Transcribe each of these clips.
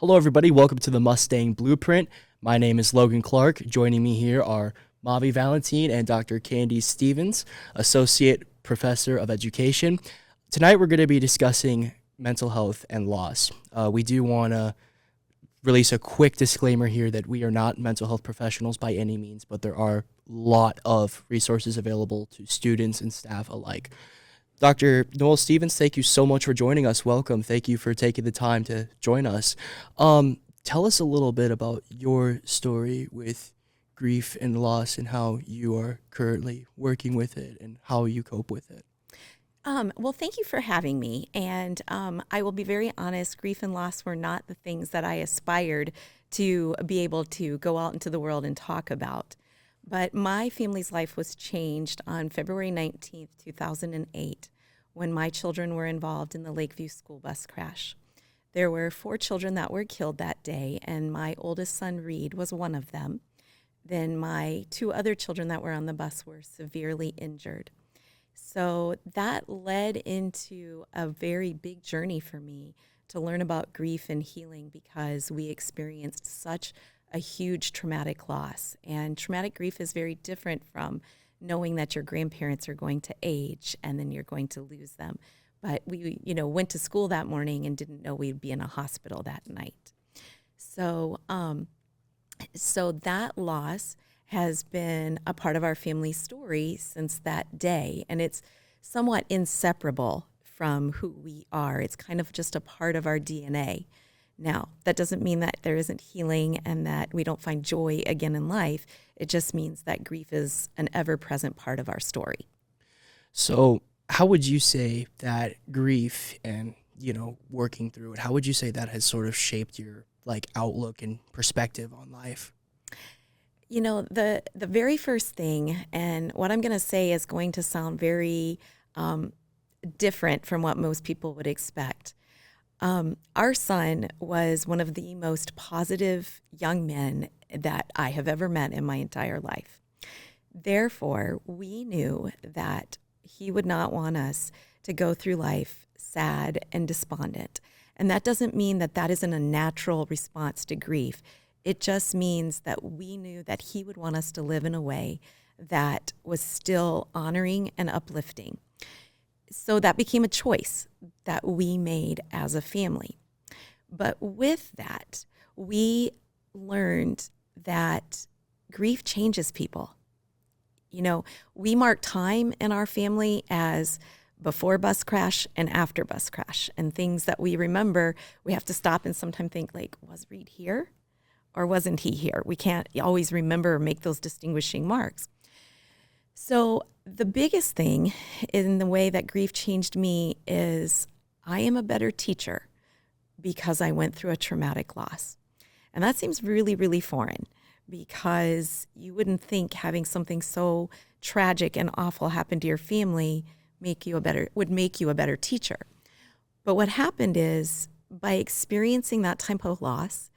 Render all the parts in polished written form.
Hello, everybody. Welcome to the Mustang Blueprint. My name is Logan Clark. Joining me here are Mavi Valentine and Dr. Kandy Stevens, Associate Professor of Education. Tonight, we're going to be discussing mental health and loss. We do want to release a quick disclaimer here that we are not mental health professionals by any means, but there are a lot of resources available to students and staff alike. Dr. Noles Stevens, thank you so much for joining us. Welcome. Thank you for taking the time to join us. Tell us a little bit about your story with grief and loss and how you are currently working with it and how you cope with it. Well, thank you for having me. And I will be very honest, grief and loss were not the things that I aspired to be able to go out into the world and talk about. But my family's life was changed on February 19th, 2008, when my children were involved in the Lakeview school bus crash. There were 4 children that were killed that day, and my oldest son, Reed, was one of them. Then my 2 other children that were on the bus were severely injured. So that led into a very big journey for me to learn about grief and healing because we experienced such a huge traumatic loss. And traumatic grief is very different from knowing that your grandparents are going to age and then you're going to lose them. But we, went to school that morning and didn't know we'd be in a hospital that night. So that loss has been a part of our family story since that day. And it's somewhat inseparable from who we are. It's kind of just a part of our DNA. Now, that doesn't mean that there isn't healing and that we don't find joy again in life. It just means that grief is an ever-present part of our story. So how would you say that grief and, working through it, how would you say that has sort of shaped your outlook and perspective on life? The very first thing, and what I'm going to say is going to sound very different from what most people would expect. Our son was one of the most positive young men that I have ever met in my entire life. Therefore, we knew that he would not want us to go through life sad and despondent. And that doesn't mean that that isn't a natural response to grief. It just means that we knew that he would want us to live in a way that was still honoring and uplifting. So that became a choice that we made as a family. But with that, we learned that grief changes people. We mark time in our family as before bus crash and after bus crash. And things that we remember, we have to stop and sometimes think was Reed here or wasn't he here? We can't always remember or make those distinguishing marks. So the biggest thing in the way that grief changed me is I am a better teacher because I went through a traumatic loss. And that seems really, really foreign because you wouldn't think having something so tragic and awful happen to your family would make you a better teacher. But what happened is by experiencing that type of loss,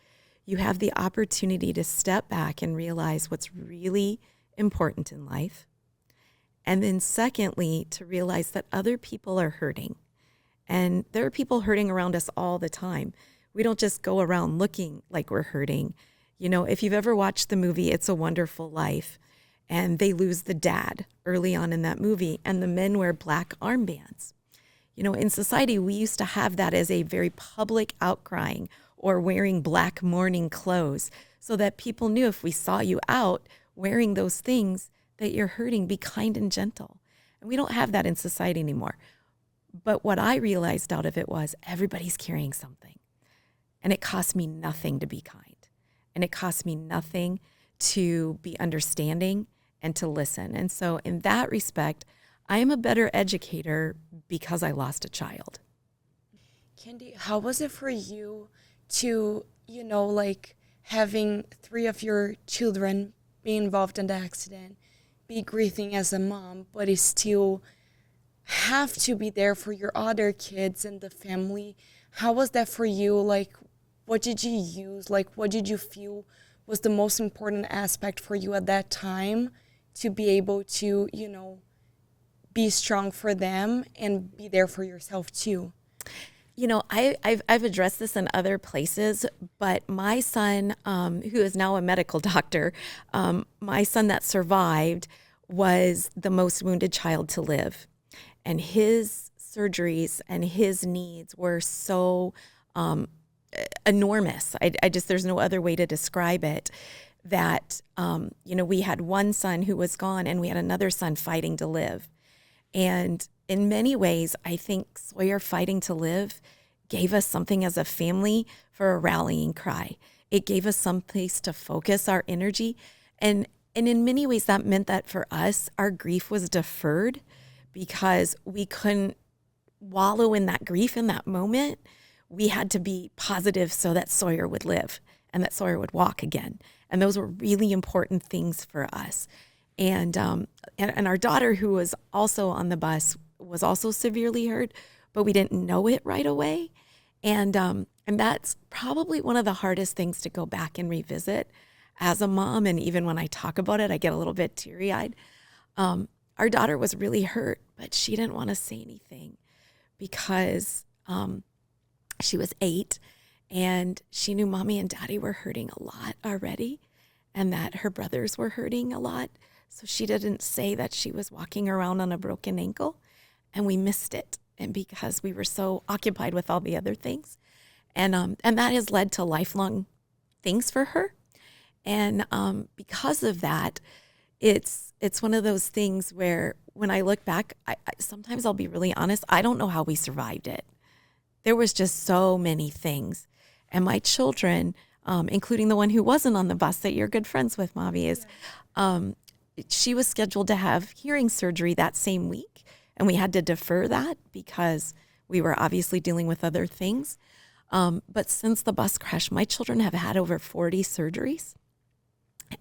you have the opportunity to step back and realize what's really important in life. And then secondly, to realize that other people are hurting. And there are people hurting around us all the time. We don't just go around looking like we're hurting. If you've ever watched the movie It's a Wonderful Life, and they lose the dad early on in that movie, and the men wear black armbands. In society, we used to have that as a very public outcrying or wearing black mourning clothes so that people knew if we saw you out wearing those things that you're hurting, be kind and gentle. And we don't have that in society anymore. But what I realized out of it was everybody's carrying something. And it cost me nothing to be kind. And it cost me nothing to be understanding and to listen. And so in that respect, I am a better educator because I lost a child. Kandy, how was it for you to, having 3 of your children be involved in the accident, be grieving as a mom, but you still have to be there for your other kids and the family? How was that for you? What did you use? What did you feel was the most important aspect for you at that time to be able to, be strong for them and be there for yourself too? I've addressed this in other places, but my son, who is now a medical doctor, my son that survived was the most wounded child to live. And his surgeries and his needs were so enormous. There's no other way to describe it. That, we had one son who was gone and we had another son fighting to live. And in many ways, I think Sawyer fighting to live gave us something as a family for a rallying cry. It gave us some place to focus our energy. And in many ways, that meant that for us, our grief was deferred because we couldn't wallow in that grief in that moment. We had to be positive so that Sawyer would live and that Sawyer would walk again. And those were really important things for us. And our daughter, who was also on the bus, was also severely hurt, but we didn't know it right away. And that's probably one of the hardest things to go back and revisit as a mom. And even when I talk about it, I get a little bit teary-eyed. Our daughter was really hurt, but she didn't want to say anything because she was 8 and she knew mommy and daddy were hurting a lot already and that her brothers were hurting a lot. So she didn't say that she was walking around on a broken ankle, and we missed it. And because we were so occupied with all the other things, and that has led to lifelong things for her. And because of that, it's one of those things where when I look back, I sometimes I'll be really honest, I don't know how we survived it. There was just so many things. And my children, including the one who wasn't on the bus that you're good friends with, Mavi, she was scheduled to have hearing surgery that same week. And we had to defer that because we were obviously dealing with other things. But since the bus crash, my children have had over 40 surgeries.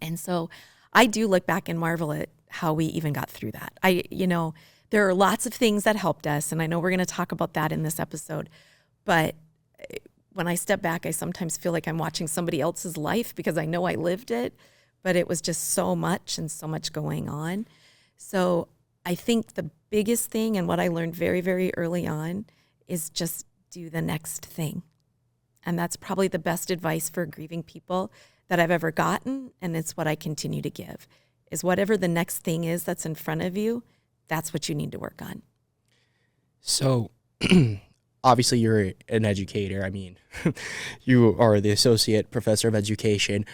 And so I do look back and marvel at how we even got through that. There are lots of things that helped us, and I know we're going to talk about that in this episode. But when I step back, I sometimes feel like I'm watching somebody else's life because I know I lived it, but it was just so much and so much going on. So I think the biggest thing and what I learned very, very early on is just do the next thing. And that's probably the best advice for grieving people that I've ever gotten, and it's what I continue to give, is whatever the next thing is that's in front of you, that's what you need to work on. So obviously you're an educator. I mean, you are the associate professor of education.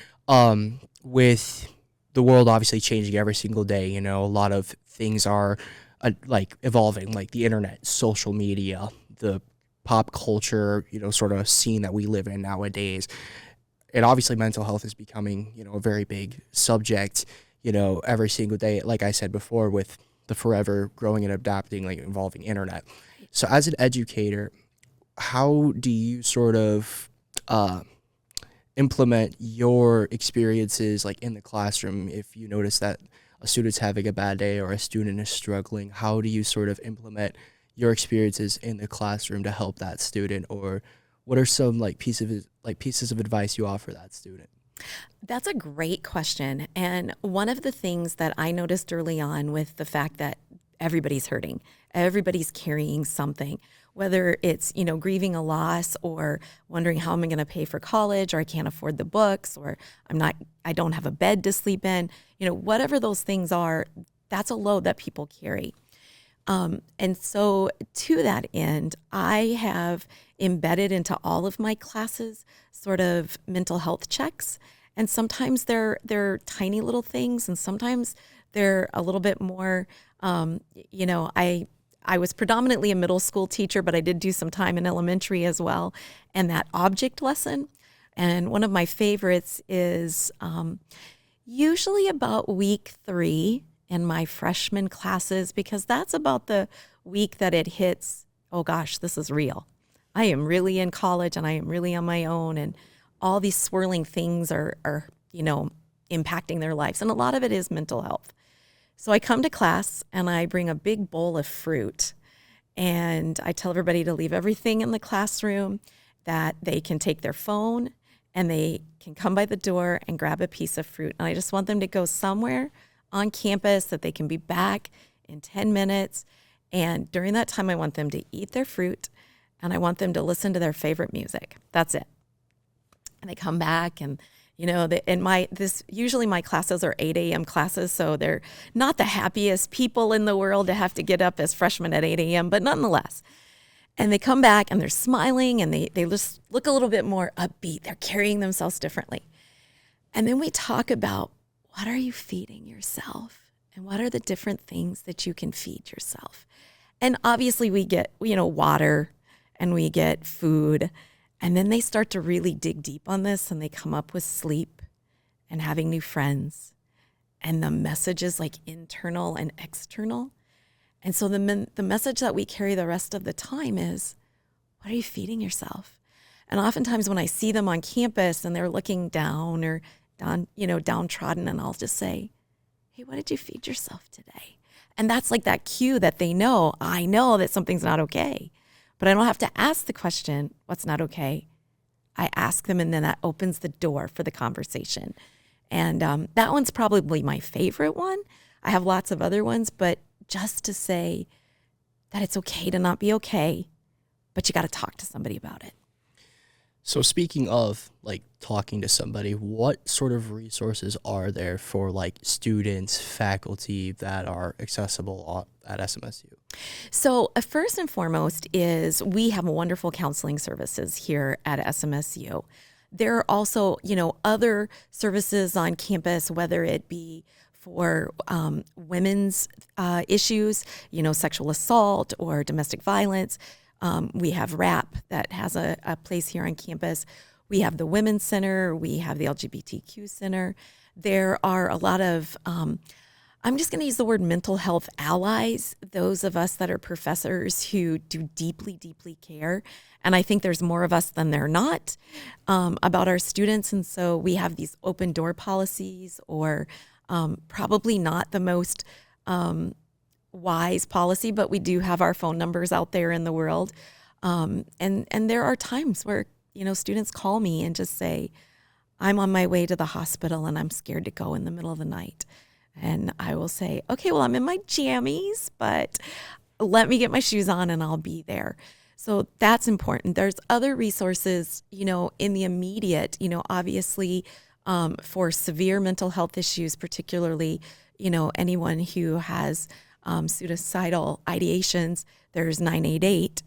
With the world obviously changing every single day, a lot of things are evolving, like the internet, social media, the pop culture, sort of scene that we live in nowadays. And obviously mental health is becoming, a very big subject, every single day, like I said before, with the forever growing and adapting, involving internet. So as an educator, how do you sort of implement your experiences in the classroom? If you notice that a student's having a bad day or a student is struggling, how do you sort of implement your experiences in the classroom to help that student? Or what are some pieces of advice you offer that student? That's a great question. And one of the things that I noticed early on with the fact that everybody's hurting, everybody's carrying something, whether it's, grieving a loss or wondering how am I going to pay for college, or I can't afford the books, or I don't have a bed to sleep in, whatever those things are, that's a load that people carry. And so to that end, I have embedded into all of my classes sort of mental health checks. And sometimes they're tiny little things, and sometimes they're a little bit more, I was predominantly a middle school teacher, but I did do some time in elementary as well. And that object lesson. And one of my favorites is usually about week 3 in my freshman classes, because that's about the week that it hits, oh gosh, this is real. I am really in college and I am really on my own, and all these swirling things are impacting their lives. And a lot of it is mental health. So I come to class and I bring a big bowl of fruit, and I tell everybody to leave everything in the classroom, that they can take their phone and they can come by the door and grab a piece of fruit. And I just want them to go somewhere on campus that they can be back in 10 minutes. And during that time, I want them to eat their fruit, and I want them to listen to their favorite music. That's it. And they come back, and usually my classes are 8 a.m. classes, so they're not the happiest people in the world to have to get up as freshmen at 8 a.m., but nonetheless. And they come back and they're smiling, and they just look a little bit more upbeat. They're carrying themselves differently. And then we talk about, what are you feeding yourself? And what are the different things that you can feed yourself? And obviously we get, water, and we get food. And then they start to really dig deep on this, and they come up with sleep and having new friends and the messages like internal and external. And so the message that we carry the rest of the time is, what are you feeding yourself? And oftentimes when I see them on campus and they're looking down or downtrodden, and I'll just say, hey, what did you feed yourself today? And that's like that cue that they know, I know that something's not okay. But I don't have to ask the question, what's not okay? I ask them, and then that opens the door for the conversation. And that one's probably my favorite one. I have lots of other ones, but just to say that it's okay to not be okay, but you got to talk to somebody about it. So speaking of like talking to somebody, what sort of resources are there for like students, faculty that are accessible at SMSU? So first and foremost is we have wonderful counseling services here at SMSU. There are also, other services on campus, whether it be for women's issues, sexual assault or domestic violence. We have RAP that has a place here on campus. We have the Women's Center. We have the LGBTQ Center. There are a lot of, I'm just going to use the word mental health allies, those of us that are professors who do deeply, deeply care. And I think there's more of us than there not about our students. And so we have these open door policies, or probably not the most wise policy, but we do have our phone numbers out there in the world. And there are times where, students call me and just say, I'm on my way to the hospital and I'm scared to go in the middle of the night. And I will say, okay, well, I'm in my jammies, but let me get my shoes on and I'll be there. So that's important. There's other resources, in the immediate, obviously for severe mental health issues, particularly, anyone who has suicidal ideations, there's 988.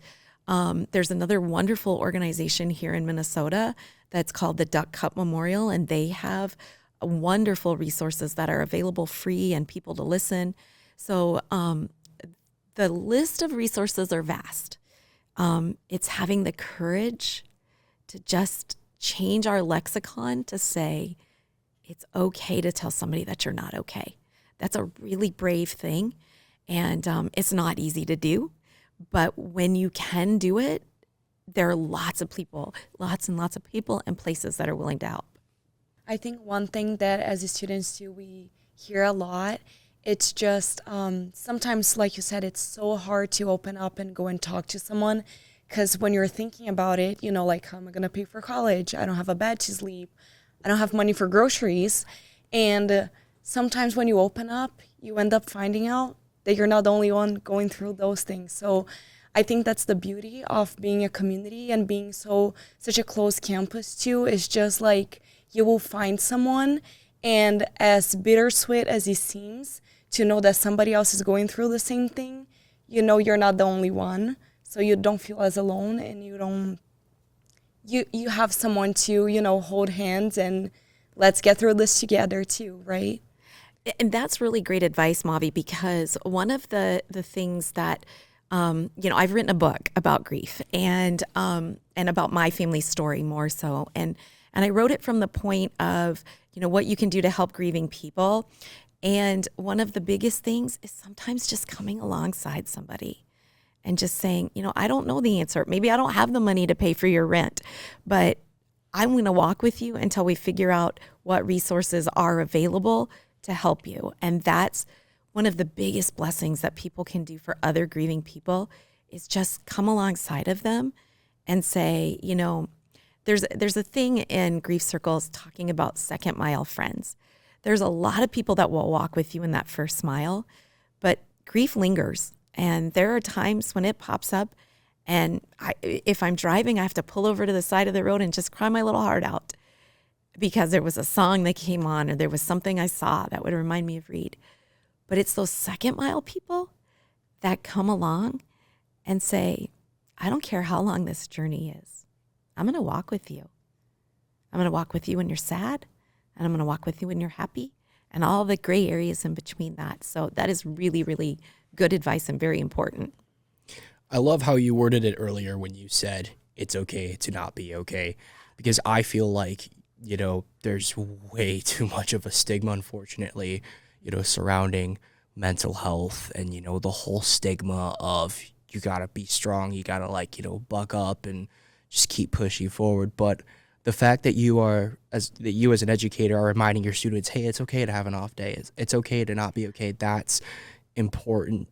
There's another wonderful organization here in Minnesota that's called the Duck Cup Memorial, and they have wonderful resources that are available free and people to listen. So the list of resources are vast. It's having the courage to just change our lexicon to say it's okay to tell somebody that you're not okay. That's a really brave thing, and it's not easy to do. But when you can do it, there are lots and lots of people and places that are willing to help. I think one thing that as students do, we hear a lot, it's just sometimes, like you said, it's so hard to open up and go and talk to someone, because when you're thinking about it, like, how am I going to pay for college? I don't have a bed to sleep. I don't have money for groceries. And sometimes when you open up, you end up finding out that you're not the only one going through those things. So I think that's the beauty of being a community and being such a close campus too, is just like you will find someone, and as bittersweet as it seems to know that somebody else is going through the same thing, you're not the only one. So you don't feel as alone, and you have someone to, hold hands and let's get through this together too, right? And that's really great advice, Mavi, because one of the things that, I've written a book about grief and about my family story more so. And I wrote it from the point of, what you can do to help grieving people. And one of the biggest things is sometimes just coming alongside somebody and just saying, I don't know the answer. Maybe I don't have the money to pay for your rent, but I'm going to walk with you until we figure out what resources are available to help you. And that's one of the biggest blessings that people can do for other grieving people, is just come alongside of them and say, there's a thing in grief circles talking about second mile friends. There's a lot of people that will walk with you in that first mile, but grief lingers. And there are times when it pops up And if I'm driving, I have to pull over to the side of the road and just cry my little heart out because there was a song that came on or there was something I saw that would remind me of Reed. But it's those second mile people that come along and say, I don't care how long this journey is. I'm going to walk with you. I'm going to walk with you when you're sad, and I'm going to walk with you when you're happy, and all the gray areas in between that. So that is really, really good advice and very important. I love how you worded it earlier when you said it's okay to not be okay, because I feel like, there's way too much of a stigma, unfortunately, surrounding mental health and, the whole stigma of you got to be strong, you got to buck up and just keep pushing forward. But the fact that you as an educator are reminding your students, hey, it's okay to have an off day. It's okay to not be okay. That's important,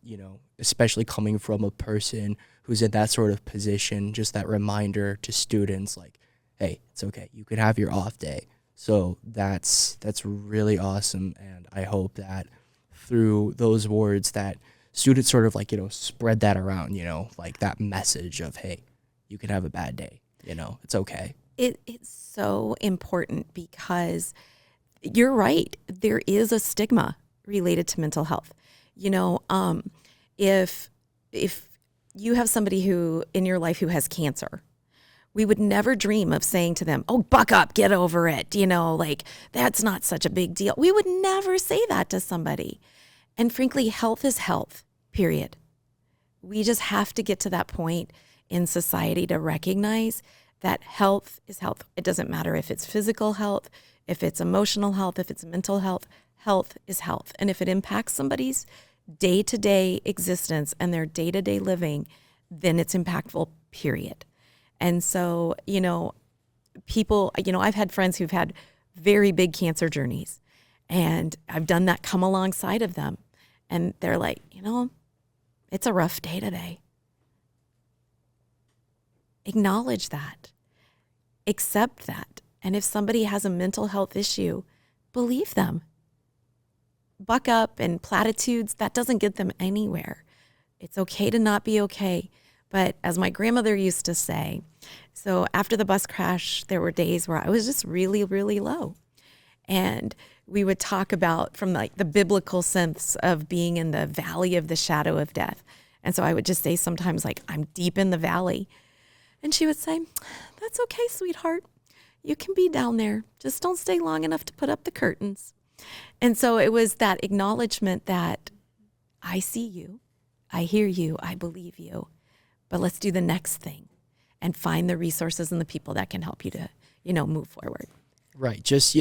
especially coming from a person who's in that sort of position, just that reminder to students like, hey, it's okay. You can have your off day. So that's really awesome. And I hope that through those words that students sort of spread that around, like that message of, hey, you can have a bad day, it's okay. It's so important because you're right. There is a stigma related to mental health. If you have somebody who in your life who has cancer, we would never dream of saying to them, oh, buck up, get over it. That's not such a big deal. We would never say that to somebody. And frankly, health is health, period. We just have to get to that point in society to recognize that health is health. It doesn't matter if it's physical health, if it's emotional health, if it's mental health. Health is health. And if it impacts somebody's day-to-day existence and their day-to-day living, then it's impactful, period. And so, people, I've had friends who've had very big cancer journeys, and I've done that come alongside of them. And they're like, it's a rough day today. Acknowledge that. Accept that. And if somebody has a mental health issue, believe them. Buck up and platitudes, that doesn't get them anywhere. It's okay to not be okay. But as my grandmother used to say, so after the bus crash, there were days where I was just really, really low. And we would talk about from the biblical sense of being in the valley of the shadow of death. And so I would just say sometimes I'm deep in the valley. And she would say, that's okay, sweetheart. You can be down there. Just don't stay long enough to put up the curtains. And so it was that acknowledgement that I see you, I hear you, I believe you, but let's do the next thing and find the resources and the people that can help you to, move forward. Right. Just,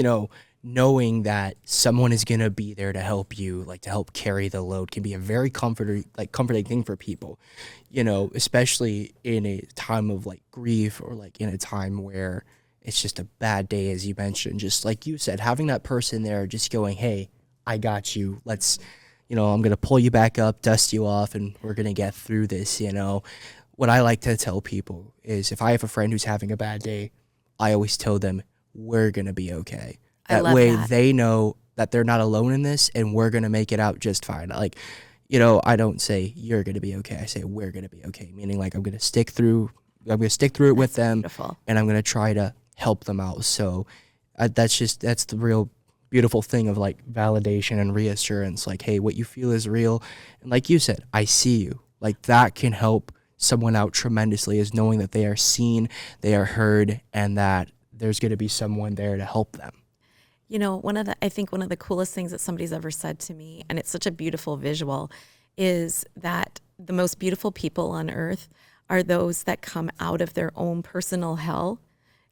knowing that someone is going to be there to help you, to help carry the load can be a very comforting thing for people, especially in a time of grief or in a time where it's just a bad day, as you mentioned. Just like you said, having that person there just going, hey, I got you. Let's, I'm going to pull you back up, dust you off, and we're going to get through this, What I like to tell people is if I have a friend who's having a bad day, I always tell them we're going to be okay. That way they know that they're not alone in this and we're going to make it out just fine. I don't say you're going to be okay. I say we're going to be okay, meaning I'm going to stick through it with them. Beautiful. And I'm going to try to help them out. So that's the real beautiful thing of validation and reassurance. Hey, what you feel is real. And like you said, I see you. That can help someone out tremendously, is knowing that they are seen, they are heard, and that there's going to be someone there to help them. I think one of the coolest things that somebody's ever said to me, and it's such a beautiful visual, is that the most beautiful people on earth are those that come out of their own personal hell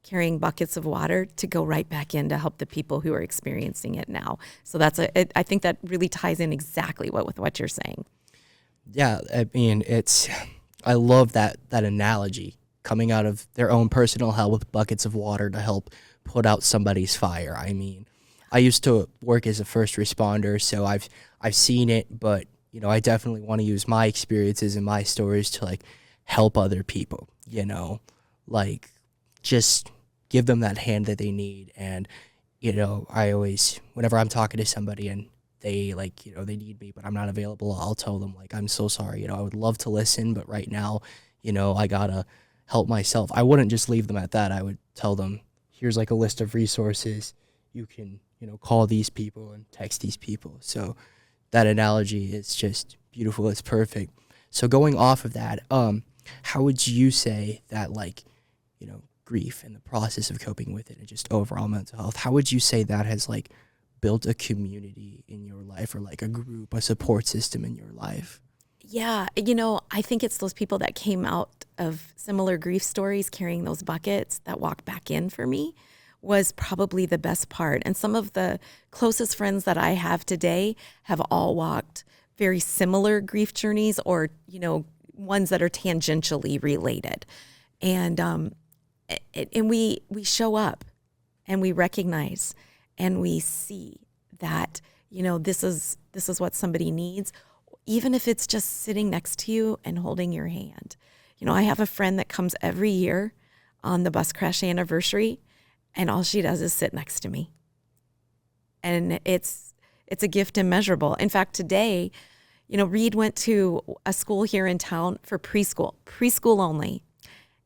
carrying buckets of water to go right back in to help the people who are experiencing it now. So I think that really ties in exactly with what you're saying. Yeah, I mean, I love that analogy, coming out of their own personal hell with buckets of water to help put out somebody's fire. I mean, I used to work as a first responder, so I've seen it, but I definitely want to use my experiences and my stories to help other people, just give them that hand that they need. And I always, whenever I'm talking to somebody and they they need me but I'm not available, I'll tell them I'm so sorry, I would love to listen, but right now I gotta help myself. I wouldn't just leave them at that. I would tell them, here's like a list of resources. You can, call these people and text these people. So that analogy is just beautiful. It's perfect. So going off of that, how would you say that, like, grief and the process of coping with it and just overall mental health, how would you say that has like built a community in your life, or like a group, a support system in your life? Yeah, I think it's those people that came out of similar grief stories carrying those buckets that walk back in for me was probably the best part. And some of the closest friends that I have today have all walked very similar grief journeys, or, ones that are tangentially related. And we show up and we recognize and we see that, this is what somebody needs, even if it's just sitting next to you and holding your hand. I have a friend that comes every year on the bus crash anniversary, and all she does is sit next to me. And it's a gift immeasurable. In fact, today, Reed went to a school here in town for preschool only.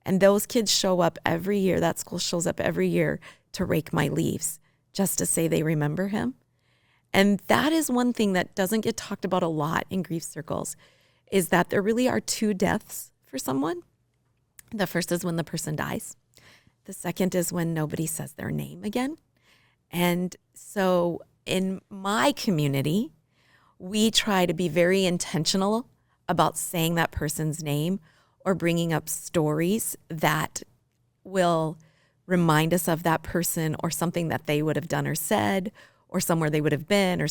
And those kids show up every year. That school shows up every year to rake my leaves just to say they remember him. And that is one thing that doesn't get talked about a lot in grief circles, is that there really are two deaths for someone. The first is when the person dies. The second is when nobody says their name again. And so in my community, we try to be very intentional about saying that person's name, or bringing up stories that will remind us of that person, or something that they would have done or said, or somewhere they would have been, or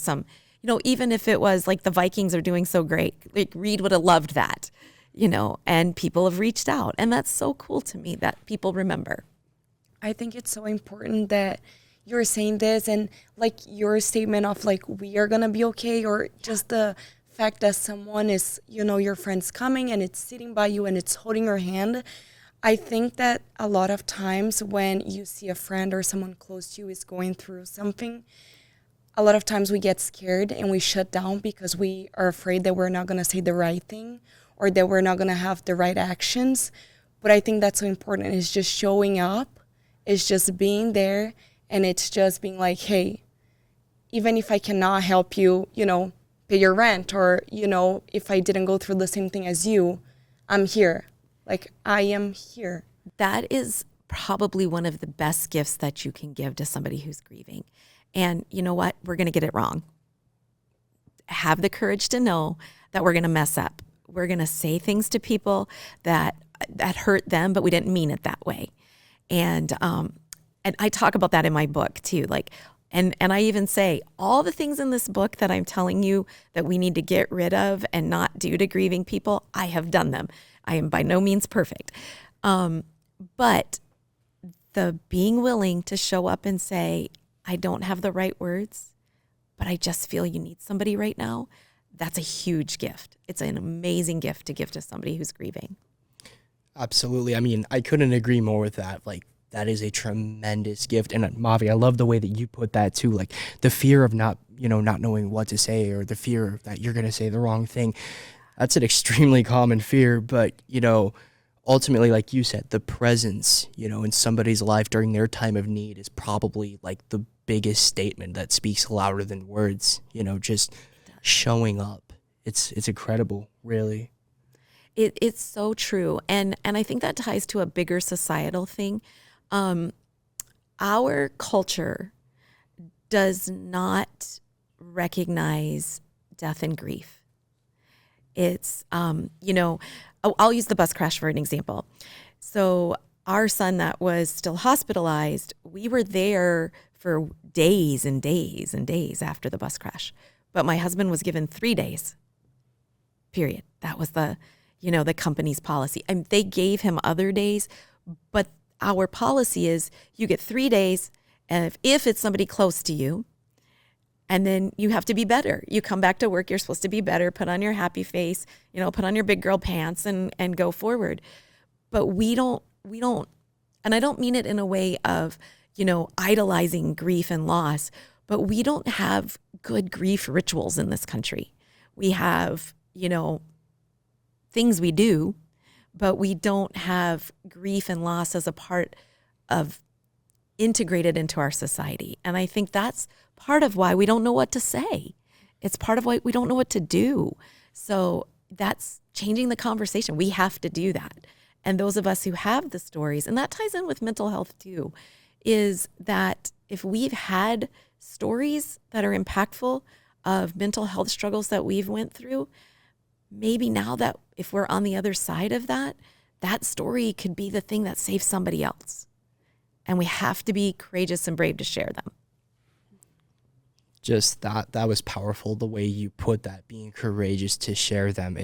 even if it was like the Vikings are doing so great, like Reed would have loved that, and people have reached out. And that's so cool to me that people remember. I think it's so important that you're saying this, and like your statement of like, we are going to be okay, or just the fact that someone is, your friend's coming and it's sitting by you and it's holding your hand. I think that a lot of times when you see a friend or someone close to you is going through something, a lot of times we get scared and we shut down because we are afraid that we're not going to say the right thing, or that we're not going to have the right actions. But I think that's so important. It's just showing up. It's just being there. And it's just being like, hey, even if I cannot help you, pay your rent, or, if I didn't go through the same thing as you, I'm here. Like, I am here. That is probably one of the best gifts that you can give to somebody who's grieving. And you know what? We're going to get it wrong. Have the courage to know that we're going to mess up. We're going to say things to people that hurt them, but we didn't mean it that way. And I talk about that in my book too. Like, and I even say all the things in this book that I'm telling you that we need to get rid of and not do to grieving people, I have done them. I am by no means perfect. But the being willing to show up and say, I don't have the right words, but I just feel you need somebody right now, that's a huge gift. It's an amazing gift to give to somebody who's grieving. Absolutely. I mean, I couldn't agree more with that. Like, that is a tremendous gift. And Mavi, I love the way that you put that too. Like, the fear of not knowing what to say, or the fear that you're going to say the wrong thing. That's an extremely common fear. But, ultimately, like you said, the presence, in somebody's life during their time of need is probably like the biggest statement that speaks louder than words, just showing up. It's incredible, really. It's so true. And I think that ties to a bigger societal thing. Our culture does not recognize death and grief. It's, I'll use the bus crash for an example. So our son that was still hospitalized, we were there for days and days and days after the bus crash. But my husband was given 3 days, period. That was the company's policy. And they gave him other days, but our policy is you get 3 days, and if it's somebody close to you, and then you have to be better. You come back to work, you're supposed to be better, put on your happy face, put on your big girl pants and go forward. But we don't, and I don't mean it in a way of, idolizing grief and loss, but we don't have good grief rituals in this country. We have, things we do, but we don't have grief and loss as a part of integrated into our society. And I think that's part of why we don't know what to say. It's part of why we don't know what to do. So that's changing the conversation. We have to do that. And those of us who have the stories, and that ties in with mental health too, is that if we've had stories that are impactful of mental health struggles that we've went through, maybe now that if we're on the other side of that, that story could be the thing that saves somebody else. And we have to be courageous and brave to share them. Just that was powerful, the way you put that, being courageous to share them.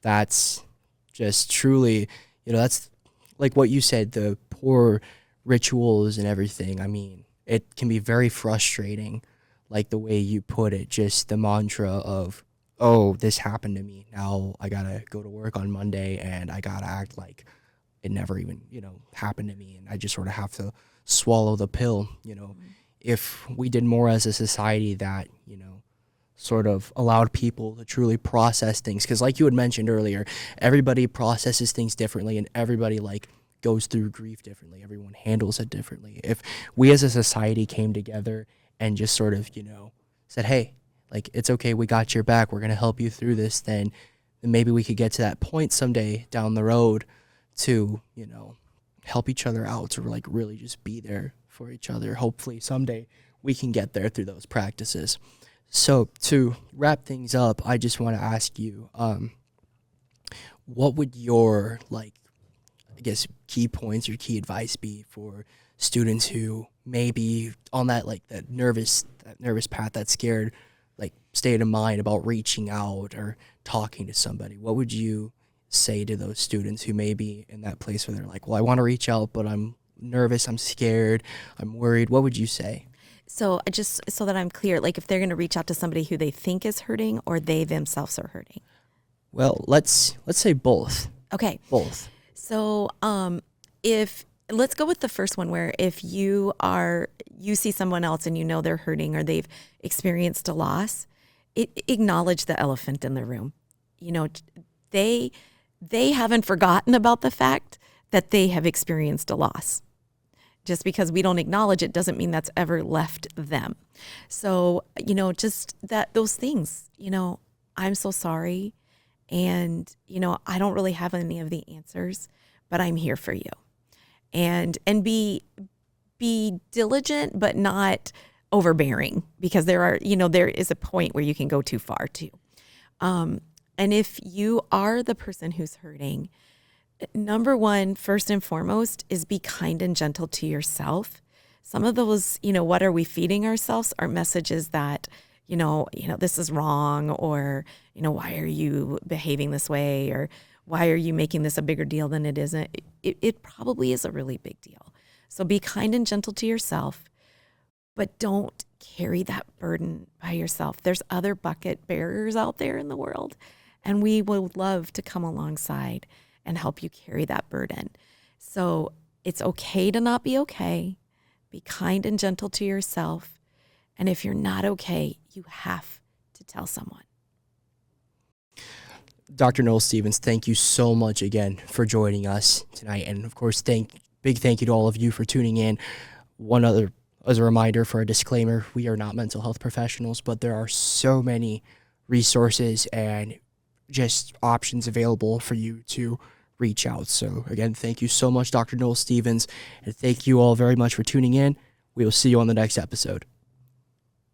That's just truly, that's like what you said, the poor rituals and everything. I mean, it can be very frustrating, like the way you put it, just the mantra of, oh, this happened to me. Now I gotta go to work on Monday and I gotta act like it never even, happened to me. And I just sort of have to swallow the pill, If we did more as a society that, sort of allowed people to truly process things. Because like you had mentioned earlier, everybody processes things differently and everybody goes through grief differently. Everyone handles it differently. If we as a society came together and just sort of, said, hey, it's okay, we got your back, we're going to help you through this, then maybe we could get to that point someday down the road to, help each other out, to really just be there for each other. Hopefully someday we can get there through those practices. So to wrap things up, I just want to ask you, what would your, key points or key advice be for students who may be on that, that nervous path, that scared, state of mind about reaching out or talking to somebody? What would you say to those students who may be in that place where they're like, well, I want to reach out, but I'm nervous, I'm scared, I'm worried? What would you say? So just so that I'm clear, if they're going to reach out to somebody who they think is hurting or they themselves are hurting? Well, let's say both. Okay. Both. So let's go with the first one, where if you see someone else and they're hurting or they've experienced a loss, acknowledge the elephant in the room. They haven't forgotten about the fact that they have experienced a loss. Just because we don't acknowledge it doesn't mean that's ever left them. So, just those things, I'm so sorry. And, I don't really have any of the answers, but I'm here for you. And be diligent, but not overbearing, because there is a point where you can go too far too. And if you are the person who's hurting, number one, first and foremost, is be kind and gentle to yourself. Some of those, what are we feeding ourselves, are messages that, this is wrong, or, why are you behaving this way, or why are you making this a bigger deal than it isn't? It probably is a really big deal. So be kind and gentle to yourself, but don't carry that burden by yourself. There's other bucket bearers out there in the world, and we would love to come alongside and help you carry that burden. So it's okay to not be okay. Be kind and gentle to yourself. And if you're not okay, you have to tell someone. Dr. Noles Stevens, thank you so much again for joining us tonight. And of course, big thank you to all of you for tuning in. One other, as a reminder, for a disclaimer, we are not mental health professionals, but there are so many resources and just options available for you to reach out. So again, thank you so much, Dr. Noles Stevens, and thank you all very much for tuning in. We will see you on the next episode.